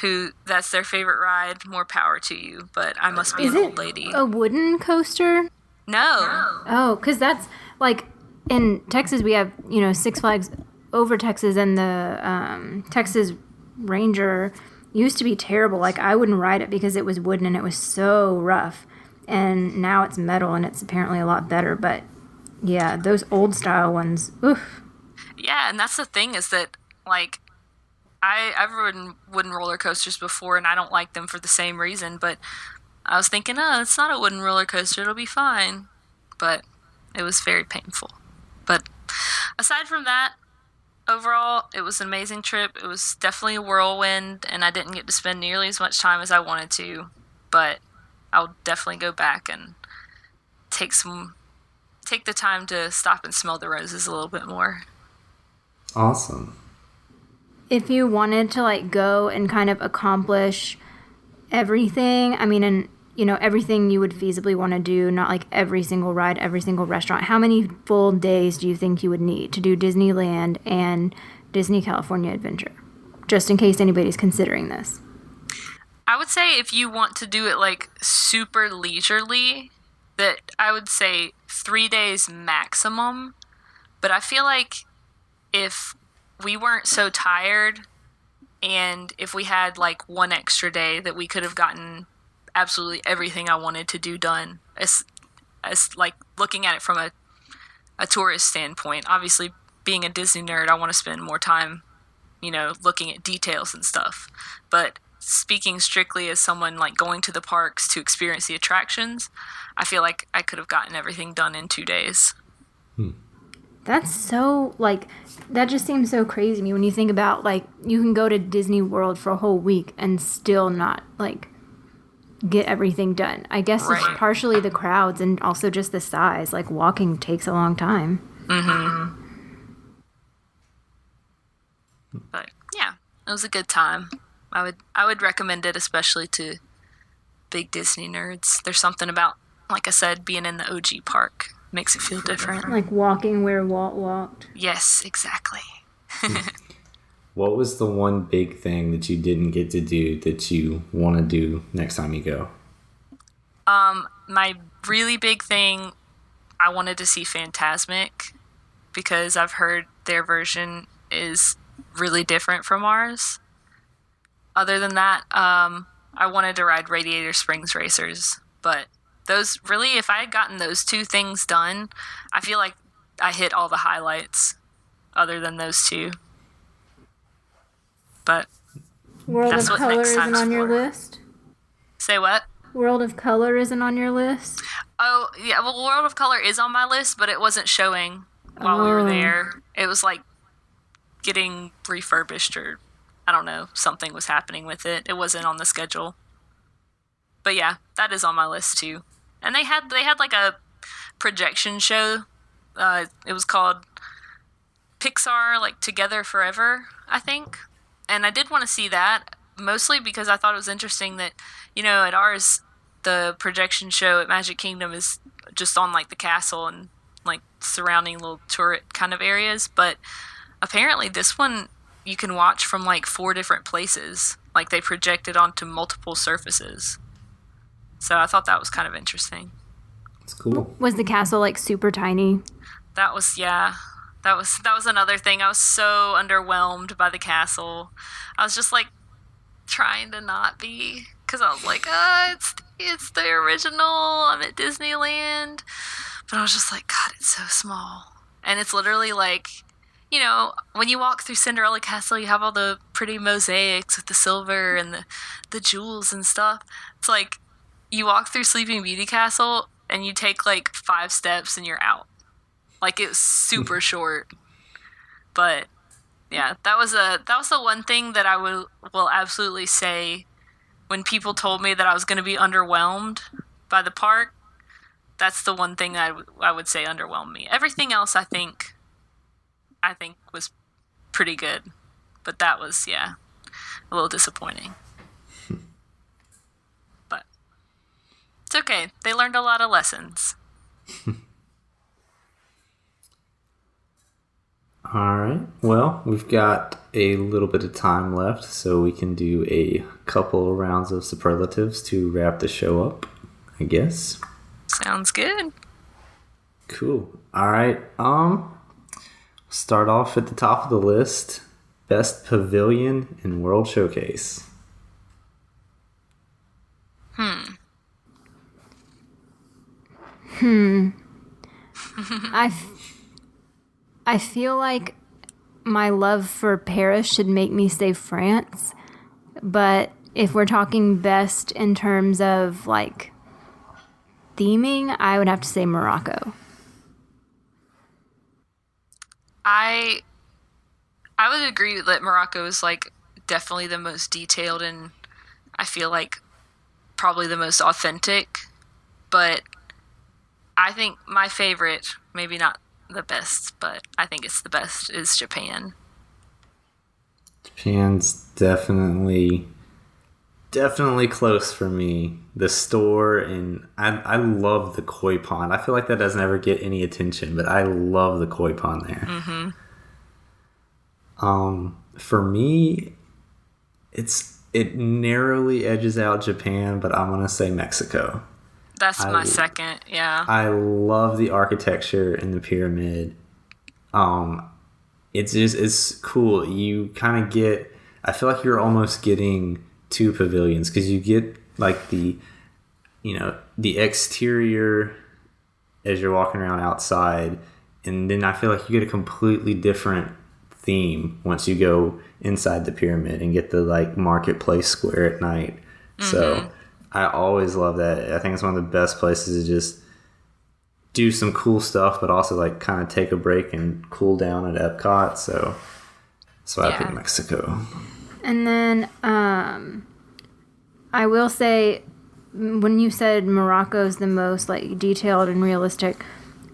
who that's their favorite ride, more power to you, but I must be an old lady. A wooden coaster? No. Oh, because that's like in Texas we have, Six Flags over Texas, and the Texas Ranger used to be terrible. Like I wouldn't ride it because it was wooden and it was so rough. And now it's metal and it's apparently a lot better. But yeah, those old style ones, oof. Yeah, and that's the thing is that like I've ridden wooden roller coasters before and I don't like them for the same reason. But I was thinking, oh, it's not a wooden roller coaster, it'll be fine. But it was very painful. But aside from that, overall, it was an amazing trip. It was definitely a whirlwind, and I didn't get to spend nearly as much time as I wanted to, but I'll definitely go back and take the time to stop and smell the roses a little bit more. Awesome. If you wanted to like go and kind of accomplish everything, I mean, and everything you would feasibly want to do, not like every single ride, every single restaurant. How many full days do you think you would need to do Disneyland and Disney California Adventure? Just in case anybody's considering this. I would say if you want to do it like super leisurely, that I would say 3 days maximum. But I feel like if we weren't so tired and if we had like one extra day, that we could have gotten absolutely everything I wanted to do done. As like looking at it from a tourist standpoint. Obviously, being a Disney nerd, I want to spend more time, looking at details and stuff. But speaking strictly as someone like going to the parks to experience the attractions, I feel like I could have gotten everything done in 2 days. That's so, like, that just seems so crazy to me when you think about, like, you can go to Disney World for a whole week and still not, like, get everything done. I guess It's partially the crowds and also just the size. Like, walking takes a long time. Mm-hmm. But, yeah, it was a good time. I would recommend it, especially to big Disney nerds. There's something about, like I said, being in the OG park. Makes it feel different. Like walking where Walt walked. Yes, exactly. What was the one big thing that you didn't get to do that you want to do next time you go? My really big thing, I wanted to see Fantasmic, because I've heard their version is really different from ours. Other than that, I wanted to ride Radiator Springs Racers, but those really, if I had gotten those 2 things done, I feel like I hit all the highlights other than those 2. But World that's of what Color next isn't time's on your for. list? Say what? World of Color isn't on your list? Oh, yeah, well, World of Color is on my list, but it wasn't showing while we were there. It was like getting refurbished, or I don't know, something was happening with it. It wasn't on the schedule. But yeah, that is on my list too. And they had like a projection show. It was called Pixar, like Together Forever, I think. And I did want to see that, mostly because I thought it was interesting that, at ours, the projection show at Magic Kingdom is just on like the castle and like surrounding little turret kind of areas. But apparently this one you can watch from like 4 different places. Like they project it onto multiple surfaces. So I thought that was kind of interesting. It's cool. Was the castle like super tiny? That was another thing. I was so underwhelmed by the castle. I was just like trying to not be, because I was like, it's the original. I'm at Disneyland. But I was just like, God, it's so small. And it's literally like, when you walk through Cinderella Castle, you have all the pretty mosaics with the silver and the jewels and stuff. It's like, you walk through Sleeping Beauty Castle and you take like 5 steps and you're out. Like, it was super short. But yeah, that was the one thing that I will absolutely say when people told me that I was going to be underwhelmed by the park. That's the one thing I would say underwhelmed me. Everything else I think was pretty good. But that was, a little disappointing. It's okay. They learned a lot of lessons. All right. Well, we've got a little bit of time left, so we can do a couple rounds of superlatives to wrap the show up, I guess. Sounds good. Cool. All right. Start off at the top of the list. Best Pavilion in World Showcase. I feel like my love for Paris should make me say France, but if we're talking best in terms of like theming, I would have to say Morocco. I would agree that Morocco is like definitely the most detailed and I feel like probably the most authentic, but I think my favorite, maybe not the best, but I think it's the best, is Japan. Japan's definitely close for me. The store, and I love the koi pond. I feel like that doesn't ever get any attention, but I love the koi pond there. Mm-hmm. For me, it narrowly edges out Japan, but I'm gonna say Mexico. That's my second, yeah. I love the architecture in the pyramid. It's cool. You kind of get, I feel like you're almost getting two pavilions because you get like the exterior as you're walking around outside, and then I feel like you get a completely different theme once you go inside the pyramid and get the like marketplace square at night. So I always love that. I think it's one of the best places to just do some cool stuff, but also like kind of take a break and cool down at Epcot. So I picked Mexico. And then I will say, when you said Morocco's the most like detailed and realistic,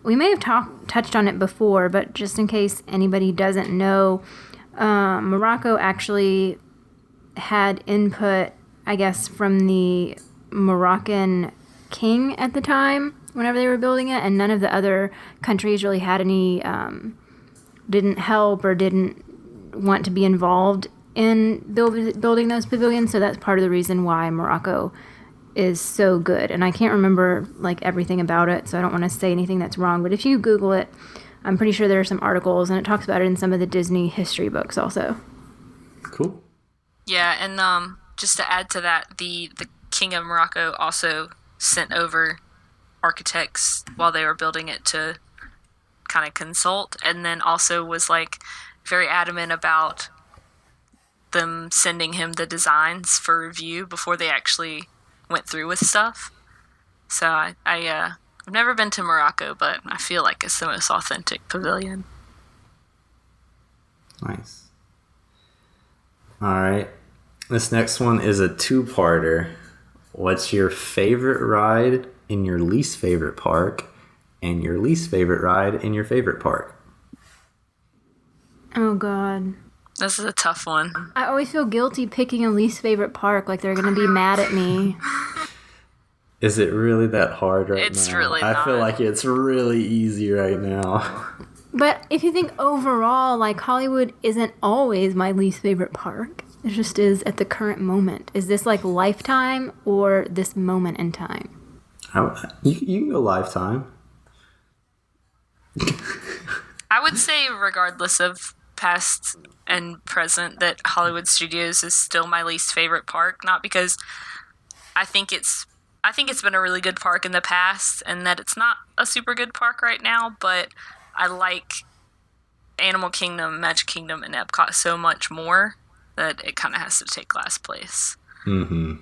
we may have touched on it before, but just in case anybody doesn't know, Morocco actually had input, I guess, from the Moroccan king at the time whenever they were building it, and none of the other countries really had any, didn't help or didn't want to be involved in building those pavilions. So that's part of the reason why Morocco is so good. And I can't remember like everything about it, so I don't want to say anything that's wrong, but if you Google it, I'm pretty sure there are some articles, and it talks about it in some of the Disney history books also. Cool. Yeah, and just to add to that, the King of Morocco also sent over architects while they were building it to kind of consult, and then also was like very adamant about them sending him the designs for review before they actually went through with stuff. So I've never been to Morocco, but I feel like it's the most authentic pavilion. Nice. All right. This next one is a two-parter. What's your favorite ride in your least favorite park, and your least favorite ride in your favorite park? Oh, God. This is a tough one. I always feel guilty picking a least favorite park, like they're going to be mad at me. Is it really that hard right now? It's really not. I feel like it's really easy right now. But if you think overall, like Hollywood isn't always my least favorite park. It just is at the current moment. Is this like Lifetime or this moment in time? You can go Lifetime. I would say regardless of past and present that Hollywood Studios is still my least favorite park, not because I think it's been a really good park in the past and that it's not a super good park right now, but I like Animal Kingdom, Magic Kingdom, and Epcot so much more that it kind of has to take last place. Mm-hmm.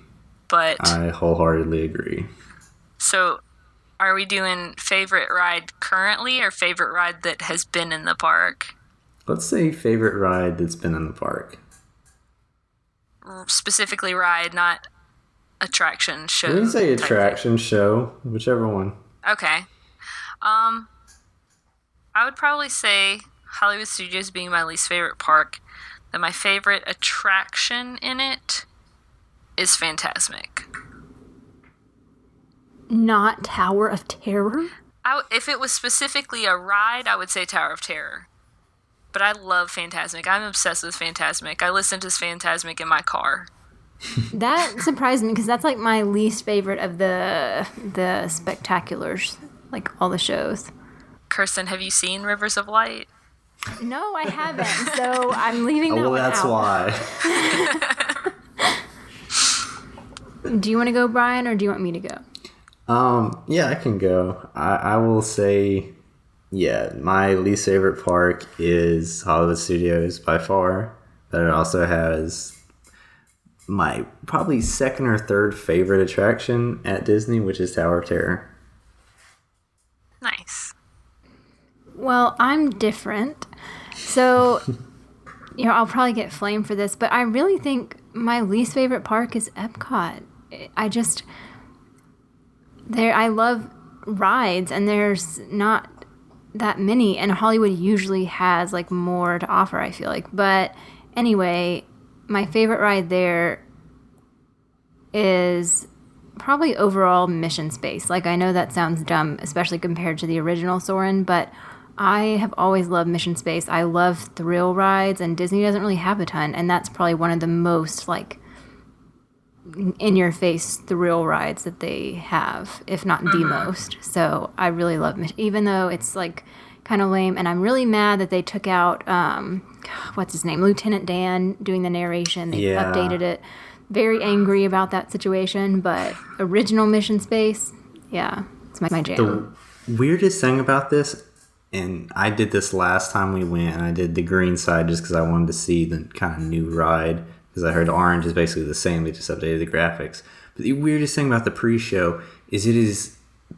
But I wholeheartedly agree. So are we doing favorite ride currently or favorite ride that has been in the park? Let's say favorite ride that's been in the park. Specifically ride, not attraction, show. We can say attraction, show, whichever one. Okay. I would probably say Hollywood Studios being my least favorite park, that my favorite attraction in it is Fantasmic. Not Tower of Terror? If it was specifically a ride, I would say Tower of Terror. But I love Fantasmic. I'm obsessed with Fantasmic. I listen to Fantasmic in my car. That surprised me because that's like my least favorite of the spectaculars, like all the shows. Kirsten, have you seen Rivers of Light? No, I haven't. So I'm leaving that well, one that's out. why. Do you want to go, Brian, or do you want me to go? Yeah, I can go. I will say, yeah, my least favorite park is Hollywood Studios by far, but it also has my probably second or third favorite attraction at Disney, which is Tower of Terror. Nice. Well, I'm different. So, I'll probably get flamed for this, but I really think my least favorite park is Epcot. I love rides, and there's not that many, and Hollywood usually has like more to offer, I feel like. But anyway, my favorite ride there is probably overall Mission Space. Like, I know that sounds dumb, especially compared to the original Soarin', but I have always loved Mission Space. I love thrill rides, and Disney doesn't really have a ton, and that's probably one of the most like in your face thrill rides that they have, if not the most. So I really love even though it's like kind of lame, and I'm really mad that they took out what's his name, Lieutenant Dan doing the narration. They updated it. Very angry about that situation, but original Mission Space, yeah, it's my jam. The weirdest thing about this, and I did this last time we went, and I did the green side just because I wanted to see the kind of new ride, because I heard orange is basically the same, they just updated the graphics. But the weirdest thing about the pre-show is it is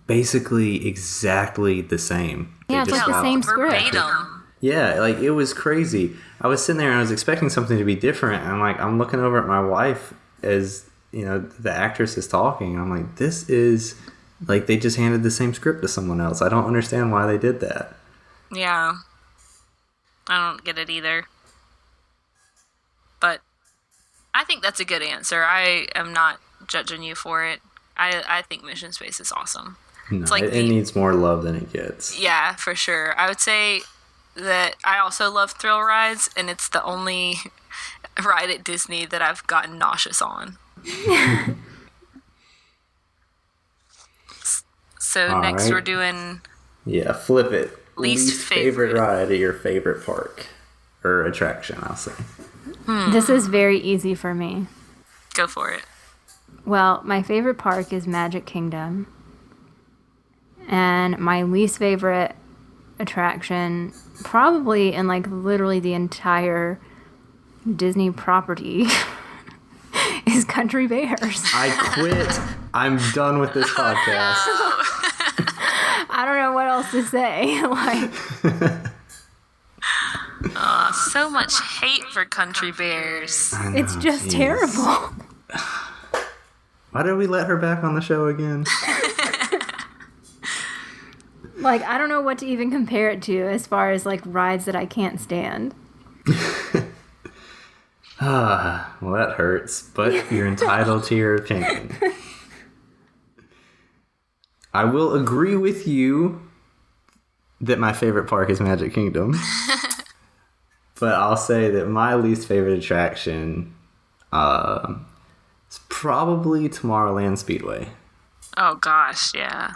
basically exactly the same. Yeah, it's like the same script. Verbatim. Yeah, like it was crazy. I was sitting there and I was expecting something to be different, and I'm looking over at my wife as, the actress is talking, and I'm like, this is, like, they just handed the same script to someone else. I don't understand why they did that. Yeah. I don't get it either. But I think that's a good answer. I am not judging you for it. I think Mission Space is awesome. No, it's like it needs more love than it gets. Yeah, for sure. I would say that I also love thrill rides, and it's the only ride at Disney that I've gotten nauseous on. So all next right. we're doing... Yeah, flip it. Least favorite ride at your favorite park. Or attraction, I'll say. This is very easy for me. Go for it. Well, my favorite park is Magic Kingdom. And my least favorite attraction, probably in like literally the entire Disney property, is Country Bears. I quit. I'm done with this podcast. I don't know what else to say. So much hate for Country Bears. It's just terrible. Why did we let her back on the show again? I don't know what to even compare it to as far as rides that I can't stand. Well, that hurts, but you're entitled to your opinion. I will agree with you that my favorite park is Magic Kingdom. But I'll say that my least favorite attraction is probably Tomorrowland Speedway. Oh gosh, yeah.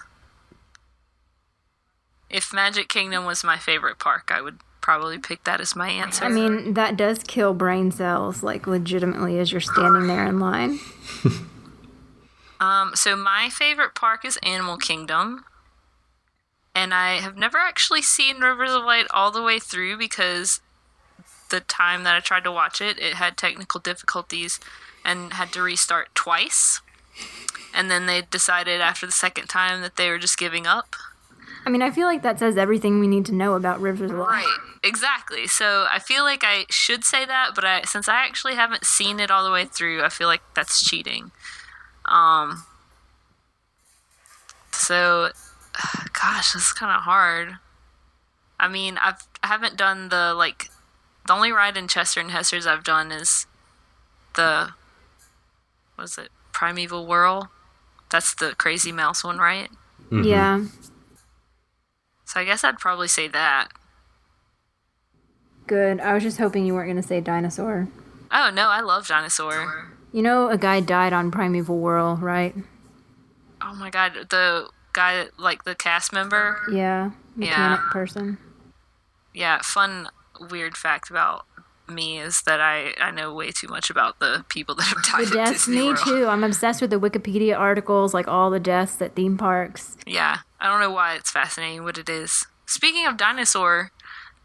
If Magic Kingdom was my favorite park, I would probably pick that as my answer. I mean, that does kill brain cells, legitimately, as you're standing there in line. So my favorite park is Animal Kingdom. And I have never actually seen Rivers of Light all the way through because the time that I tried to watch it, it had technical difficulties and had to restart twice. And then they decided after the second time that they were just giving up. I mean, I feel like that says everything we need to know about Rivers of Light. Right, exactly. So I feel like I should say that, but since I actually haven't seen it all the way through, I feel like that's cheating. So, gosh, this is kind of hard. I mean, I haven't done the only ride in Chester and Hester's I've done is the, what is it, Primeval Whirl? That's the Crazy Mouse one, right? Mm-hmm. Yeah. So I guess I'd probably say that. Good. I was just hoping you weren't going to say Dinosaur. Oh, no, I love Dinosaur. You know a guy died on Primeval Whirl, right? Oh my god, the guy, the cast member? Yeah. Mechanic person. Yeah, fun, weird fact about me is that I know way too much about the people that have died The at deaths, Disney me World. too. I'm obsessed with the Wikipedia articles, all the deaths at theme parks. Yeah, I don't know why it's fascinating what it is. Speaking of dinosaur,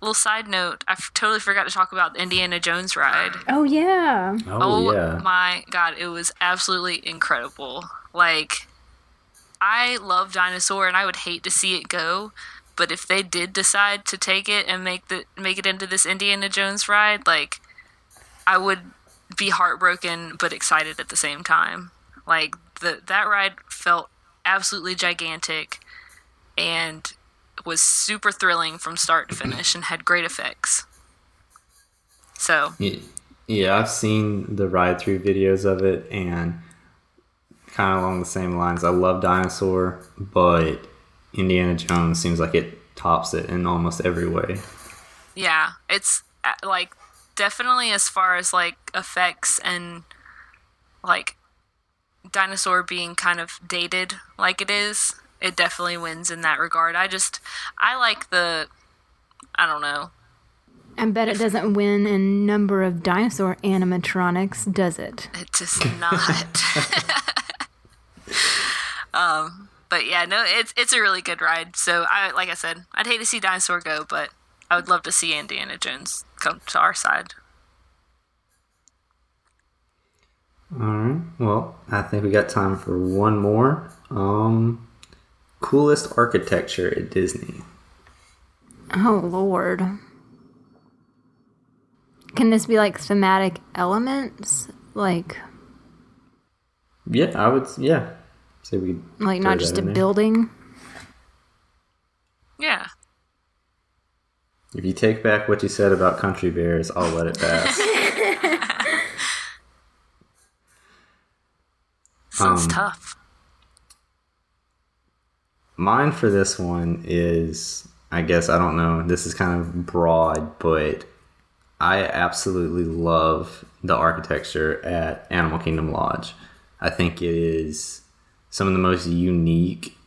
little side note, I totally forgot to talk about the Indiana Jones ride. Oh, yeah. Oh, yeah. My god, it was absolutely incredible. I love dinosaur and I would hate to see it go, but if they did decide to take it and make it into this Indiana Jones ride, I would be heartbroken but excited at the same time. That ride felt absolutely gigantic and was super thrilling from start to finish and had great effects. So yeah, I've seen the ride through videos of it, and kind of along the same lines. I love Dinosaur, but Indiana Jones seems like it tops it in almost every way. Yeah, it's definitely as far as effects and Dinosaur being kind of dated like it is, it definitely wins in that regard. I like I don't know. I bet it doesn't win in number of dinosaur animatronics, does it? It does not. But yeah, no, it's a really good ride. So like I said, I'd hate to see Dinosaur go, but I would love to see Indiana Jones come to our side. All right. Well, I think we got time for one more. Coolest architecture at Disney. Oh, Lord. Can this be like thematic elements? Like... Yeah, I would... Yeah. Say we could like not just a building? Yeah. If you take back what you said about Country Bears, I'll let it pass. Sounds tough. Mine for this one is, I guess, I don't know, this is kind of broad, but I absolutely love the architecture at Animal Kingdom Lodge. I think it is some of the most unique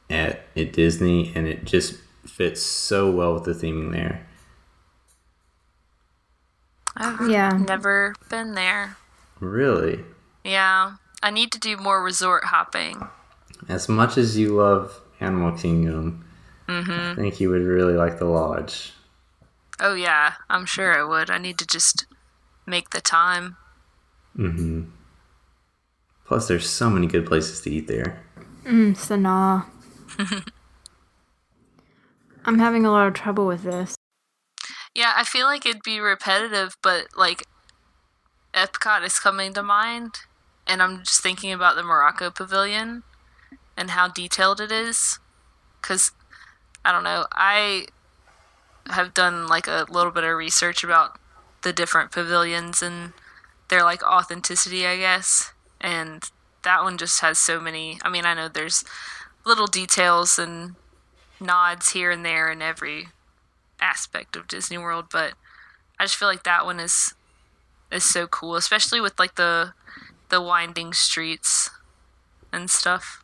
at Disney, and it just fits so well with the theming there. I've never been there. Really? Yeah. I need to do more resort hopping. As much as you love Animal Kingdom, I think you would really like the Lodge. Oh yeah, I'm sure I would. I need to just make the time. Mm-hmm. Plus, there's so many good places to eat there. Sanaa. I'm having a lot of trouble with this. Yeah, I feel like it'd be repetitive, but like Epcot is coming to mind, and I'm just thinking about the Morocco Pavilion and how detailed it is. Because, I don't know, I have done like a little bit of research about the different pavilions and their like authenticity, I guess. And that one just has so many. I mean, I know there's little details and nods here and there in every aspect of Disney World, but I just feel like that one is so cool, especially with like the winding streets and stuff.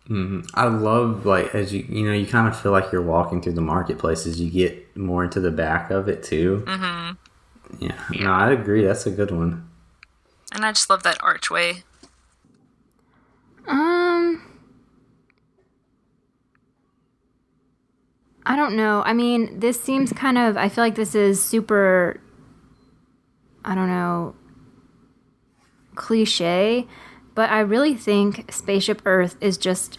I love, like, as you kind of feel like you're walking through the marketplace as you get more into the back of it too. Yeah, no, I agree. That's a good one. And I just love that archway. I don't know. I mean, this seems kind of... I feel like this is super... I don't know... cliche. But I really think Spaceship Earth is just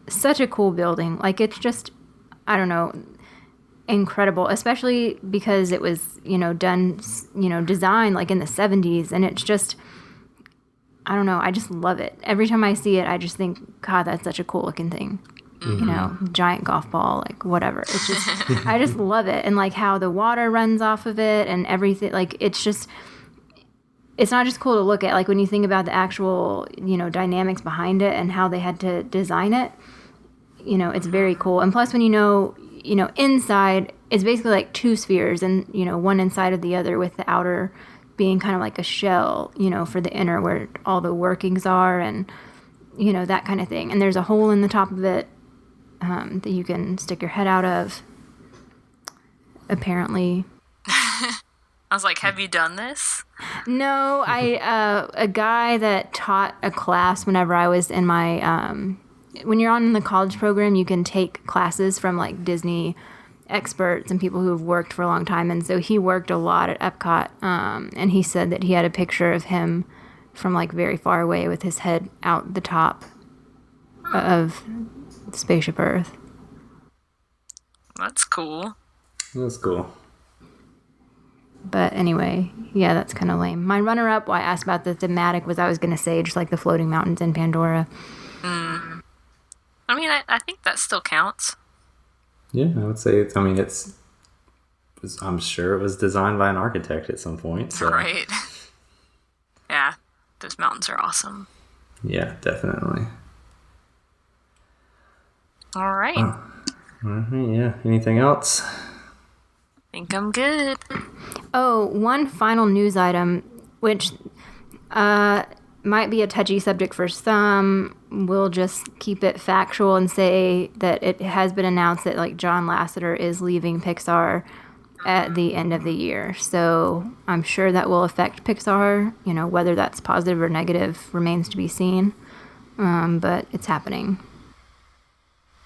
such a cool building. Like, it's just... I don't know... incredible. Especially because it was, done... designed, like, in the 70s. And it's just... I don't know. I just love it. Every time I see it, I just think, God, that's such a cool looking thing. Giant golf ball, like whatever. It's just, I just love it. And like how the water runs off of it and everything. Like it's just, it's not just cool to look at. Like when you think about the actual, dynamics behind it and how they had to design it, it's very cool. And plus when inside, it's basically like two spheres and, one inside of the other with the outer being kind of like a shell, for the inner where all the workings are and, that kind of thing. And there's a hole in the top of it that you can stick your head out of, apparently. I was like, have you done this? No, a guy that taught a class whenever I was in my, when you're on the college program, you can take classes from like Disney experts and people who have worked for a long time. And so he worked a lot at Epcot. And he said that he had a picture of him from like very far away with his head out the top of Spaceship Earth. That's cool. That's cool. But anyway, yeah, that's kind of lame. My runner-up, I asked about the thematic, was I was going to say just like the floating mountains in Pandora. I mean, I think that still counts. Yeah, I would say I'm sure it was designed by an architect at some point. So. Right. Yeah, those mountains are awesome. Yeah, definitely. All right. Yeah. Anything else? I think I'm good. Oh, one final news item, which might be a touchy subject for some. We'll just keep it factual and say that it has been announced that like John Lasseter is leaving Pixar at the end of the year. So I'm sure that will affect Pixar. You know, whether that's positive or negative remains to be seen. But it's happening.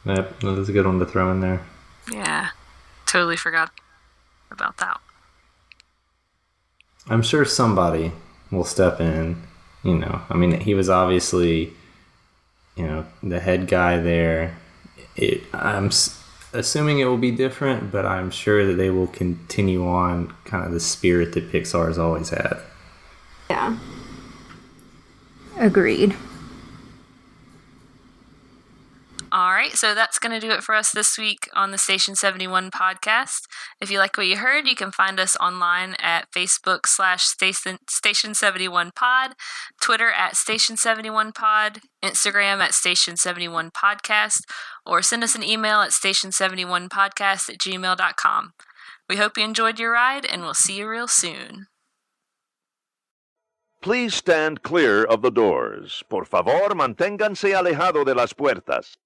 Yep, that is a good one to throw in there. Yeah, totally forgot about that. I'm sure somebody will step in. You know, I mean, he was obviously, you know, the head guy there. I'm assuming it will be different, but I'm sure that they will continue on kind of the spirit that Pixar has always had. Yeah. Agreed. All right, so that's going to do it for us this week on the Station 71 podcast. If you like what you heard, you can find us online at Facebook/Station71Pod, Twitter at Station71Pod, Instagram at Station71Podcast, or send us an email at station71podcast@gmail.com. We hope you enjoyed your ride, and we'll see you real soon. Please stand clear of the doors. Por favor, manténganse alejado de las puertas.